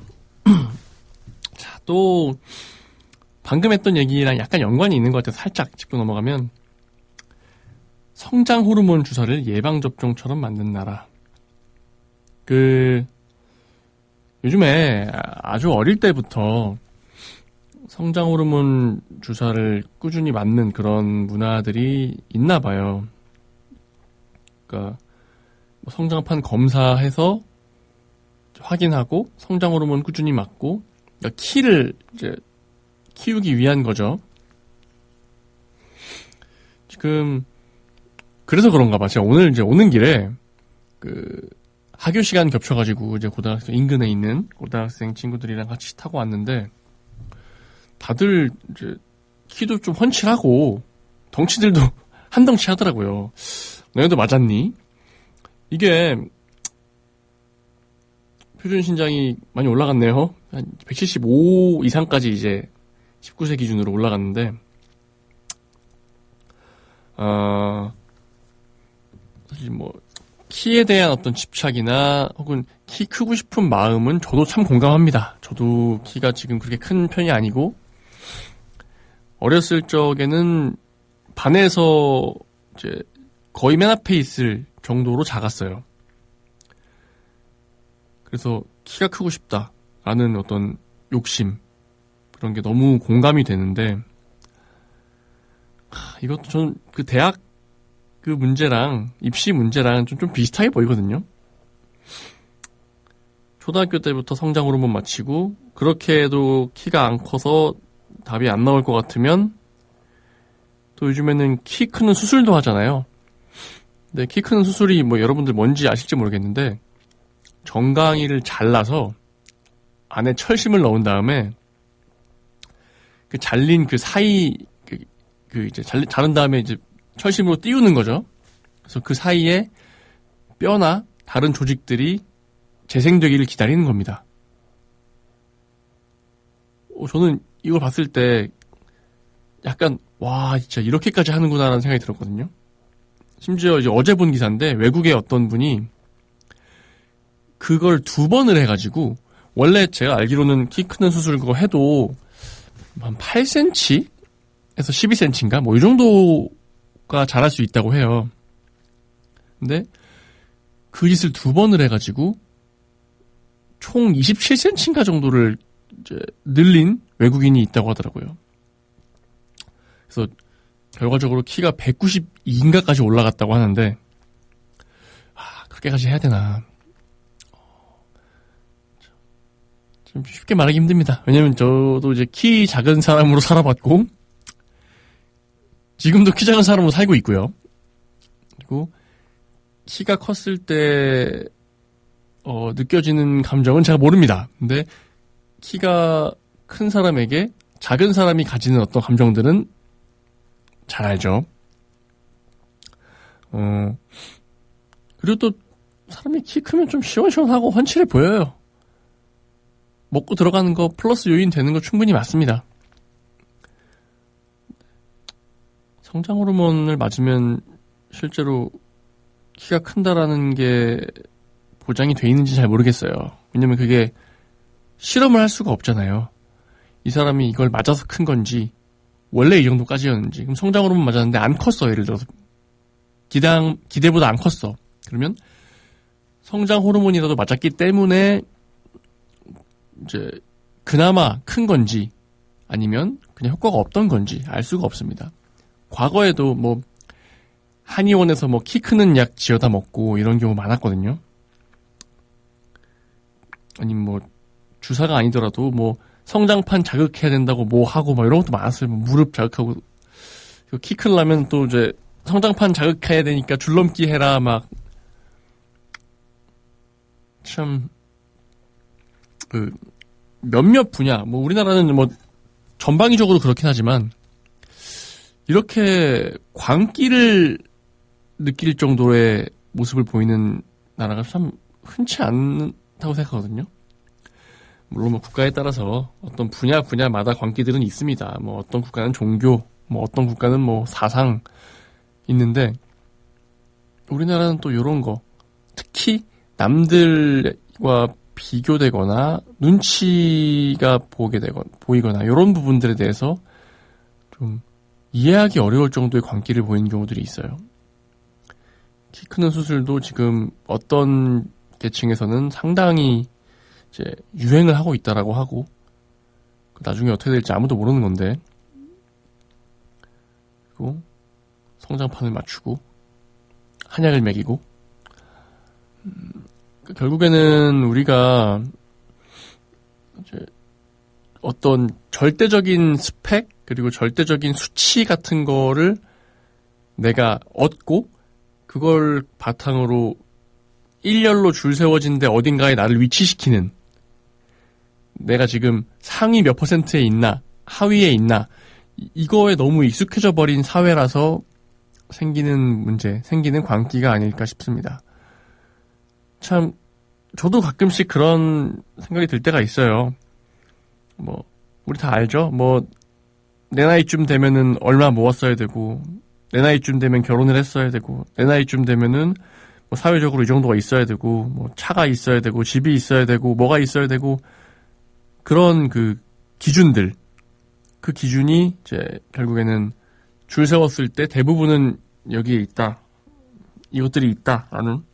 자, 또 방금 했던 얘기랑 약간 연관이 있는 것 같아서 살짝 짚고 넘어가면 성장 호르몬 주사를 예방접종처럼 만든 나라. 요즘에 아주 어릴 때부터 성장 호르몬 주사를 꾸준히 맞는 그런 문화들이 있나 봐요. 그러니까 성장판 검사해서 확인하고 성장 호르몬 꾸준히 맞고, 그러니까 키를 이제 키우기 위한 거죠. 지금 그래서 그런가 봐. 제가 오늘 이제 오는 길에 하교 시간 겹쳐가지고 이제 고등학생 인근에 있는 고등학생 친구들이랑 같이 타고 왔는데 다들 이제 키도 좀 훤칠하고 덩치들도 한 덩치 하더라고요. 너희도 맞았니? 이게 표준 신장이 많이 올라갔네요. 한 175 이상까지 이제 19세 기준으로 올라갔는데, 사실 뭐 키에 대한 어떤 집착이나 혹은 키 크고 싶은 마음은 저도 참 공감합니다. 저도 키가 지금 그렇게 큰 편이 아니고 어렸을 적에는 반에서 이제 거의 맨 앞에 있을 정도로 작았어요. 그래서 키가 크고 싶다라는 어떤 욕심, 그런 게 너무 공감이 되는데, 이것도 저는 그 대학 그 문제랑 입시 문제랑 좀 비슷하게 보이거든요. 초등학교 때부터 성장 호르몬 맞히고 그렇게 해도 키가 안 커서 답이 안 나올 것 같으면 또 요즘에는 키 크는 수술도 하잖아요. 근데 키 크는 수술이 뭐 여러분들 뭔지 아실지 모르겠는데, 정강이를 잘라서 안에 철심을 넣은 다음에 그 잘린 그 사이 이제 자른 다음에 이제 철심으로 띄우는 거죠. 그래서 그 사이에 뼈나 다른 조직들이 재생되기를 기다리는 겁니다. 저는 이걸 봤을 때 약간 와 진짜 이렇게까지 하는구나라는 생각이 들었거든요. 심지어 이제 어제 본 기사인데 외국의 어떤 분이 그걸 2번을 해가지고, 원래 제가 알기로는 키 크는 수술 그거 해도 한 8cm에서 12cm인가 뭐 이 정도가 자랄 수 있다고 해요. 근데 그 짓을 2번을 해가지고 총 27cm인가 정도를 이제 늘린 외국인이 있다고 하더라고요. 그래서 결과적으로 키가 192인가까지 올라갔다고 하는데, 그렇게까지 해야 되나? 좀 쉽게 말하기 힘듭니다. 왜냐면 저도 이제 키 작은 사람으로 살아봤고, 지금도 키 작은 사람으로 살고 있고요. 그리고 키가 컸을 때 느껴지는 감정은 제가 모릅니다. 근데 키가 큰 사람에게 작은 사람이 가지는 어떤 감정들은 잘 알죠. 그리고 또 사람이 키 크면 좀 시원시원하고 훤칠해 보여요. 먹고 들어가는 거 플러스 요인 되는 거 충분히 맞습니다. 성장 호르몬을 맞으면 실제로 키가 큰다라는 게 보장이 돼 있는지 잘 모르겠어요. 왜냐면 그게 실험을 할 수가 없잖아요. 이 사람이 이걸 맞아서 큰 건지 원래 이 정도까지였는지. 그럼 성장 호르몬 맞았는데 안 컸어. 예를 들어서 기대보다 안 컸어. 그러면 성장 호르몬이라도 맞았기 때문에 이제 그나마 큰 건지 아니면 그냥 효과가 없던 건지 알 수가 없습니다. 과거에도 뭐 한의원에서 뭐 키 크는 약 지어다 먹고 이런 경우 많았거든요. 아니면 뭐 주사가 아니더라도 뭐 성장판 자극해야 된다고 뭐 하고 막 이런 것도 많았어요. 뭐 무릎 자극하고 키 크려면 또 이제 성장판 자극해야 되니까 줄넘기 해라 막 참 그 몇몇 분야 뭐 우리나라는 뭐 전방위적으로 그렇긴 하지만 이렇게 광기를 느낄 정도의 모습을 보이는 나라가 참 흔치 않다고 생각하거든요. 물론 뭐 국가에 따라서 어떤 분야마다 광기들은 있습니다. 뭐 어떤 국가는 종교, 뭐 어떤 국가는 뭐 사상 있는데 우리나라는 또 이런 거 특히 남들과 비교되거나 눈치가 보이거나 이런 부분들에 대해서 좀 이해하기 어려울 정도의 광기를 보이는 경우들이 있어요. 키 크는 수술도 지금 어떤 계층에서는 상당히 이제 유행을 하고 있다라고 하고 나중에 어떻게 될지 아무도 모르는 건데 그리고 성장판을 맞추고 한약을 먹이고 결국에는 우리가 이제 어떤 절대적인 스펙 그리고 절대적인 수치 같은 거를 내가 얻고 그걸 바탕으로 일렬로 줄 세워진데 어딘가에 나를 위치시키는 내가 지금 상위 몇 %에 있나 하위에 있나 이거에 너무 익숙해져 버린 사회라서 생기는 문제, 생기는 광기가 아닐까 싶습니다. 참 저도 가끔씩 그런 생각이 들 때가 있어요. 뭐 우리 다 알죠? 뭐 내 나이쯤 되면은 얼마 모았어야 되고 내 나이쯤 되면 결혼을 했어야 되고 내 나이쯤 되면은 뭐 사회적으로 이 정도가 있어야 되고 뭐 차가 있어야 되고 집이 있어야 되고 뭐가 있어야 되고 그런 그 기준들 그 기준이 이제 결국에는 줄 세웠을 때 대부분은 여기에 있다 이것들이 있다라는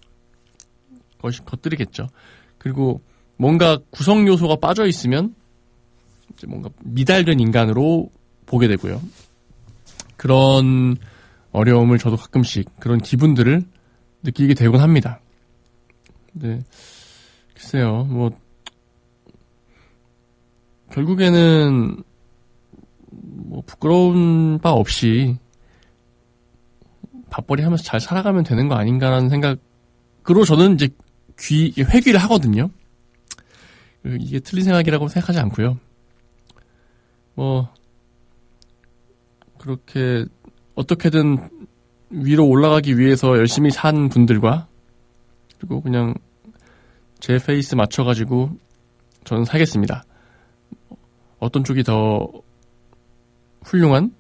것들이겠죠. 그리고 뭔가 구성 요소가 빠져 있으면 이제 뭔가 미달된 인간으로 보게 되고요. 그런 어려움을 저도 가끔씩 그런 기분들을 느끼게 되곤 합니다. 근데 글쎄요, 뭐 결국에는 뭐 부끄러운 바 없이 밥벌이 하면서 잘 살아가면 되는 거 아닌가라는 생각으로 저는 이제 회귀를 하거든요. 이게 틀린 생각이라고 생각하지 않고요. 뭐 그렇게 어떻게든 위로 올라가기 위해서 열심히 산 분들과 그리고 그냥 제 페이스 맞춰가지고 저는 살겠습니다. 어떤 쪽이 더 훌륭할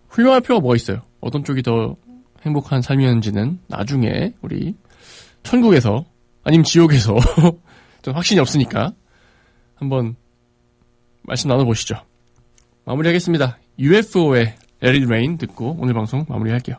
필요가 뭐가 있어요? 어떤 쪽이 더 행복한 삶이었는지는 나중에 우리 천국에서 아니면 지옥에서 좀 확신이 없으니까 한번 말씀 나눠보시죠. 마무리하겠습니다. UFO의 Let It Rain 듣고 오늘 방송 마무리할게요.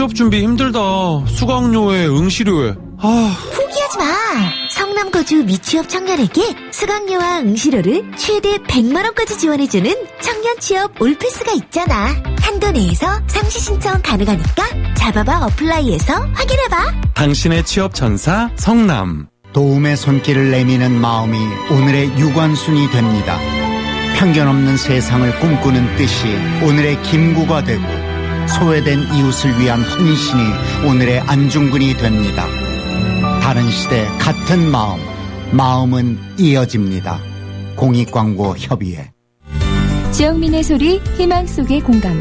취업 준비 힘들다. 수강료에 응시료에 포기하지 마. 성남 거주 미취업 청년에게 수강료와 응시료를 최대 100만 원까지 지원해주는 청년 취업 올패스가 있잖아. 한도 내에서 상시 신청 가능하니까 잡아봐 어플라이에서 확인해봐. 당신의 취업 전사 성남. 도움의 손길을 내미는 마음이 오늘의 유관순이 됩니다. 편견 없는 세상을 꿈꾸는 뜻이 오늘의 김구가 되고 소외된 이웃을 위한 헌신이 오늘의 안중근이 됩니다. 다른 시대 같은 마음은 이어집니다. 공익광고협의회. 지역민의 소리 희망 속의 공감.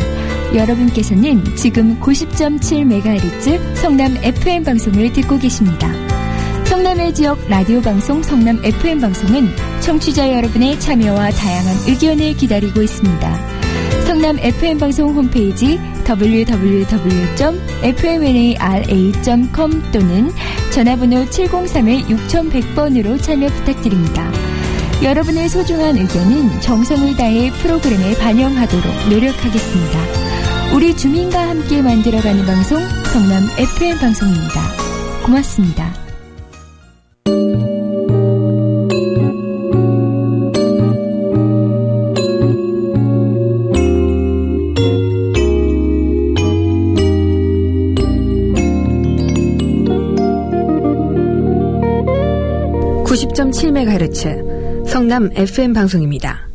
여러분께서는 지금 90.7MHz 성남 FM 방송을 듣고 계십니다. 성남의 지역 라디오 방송 성남 FM 방송은 청취자 여러분의 참여와 다양한 의견을 기다리고 있습니다. 성남 FM 방송 홈페이지 www.fmnara.com 또는 전화번호 703-6100번으로 참여 부탁드립니다. 여러분의 소중한 의견은 정성을 다해 프로그램에 반영하도록 노력하겠습니다. 우리 주민과 함께 만들어가는 방송 성남 FM 방송입니다. 고맙습니다. (90.7MHz) 성남 FM 방송입니다.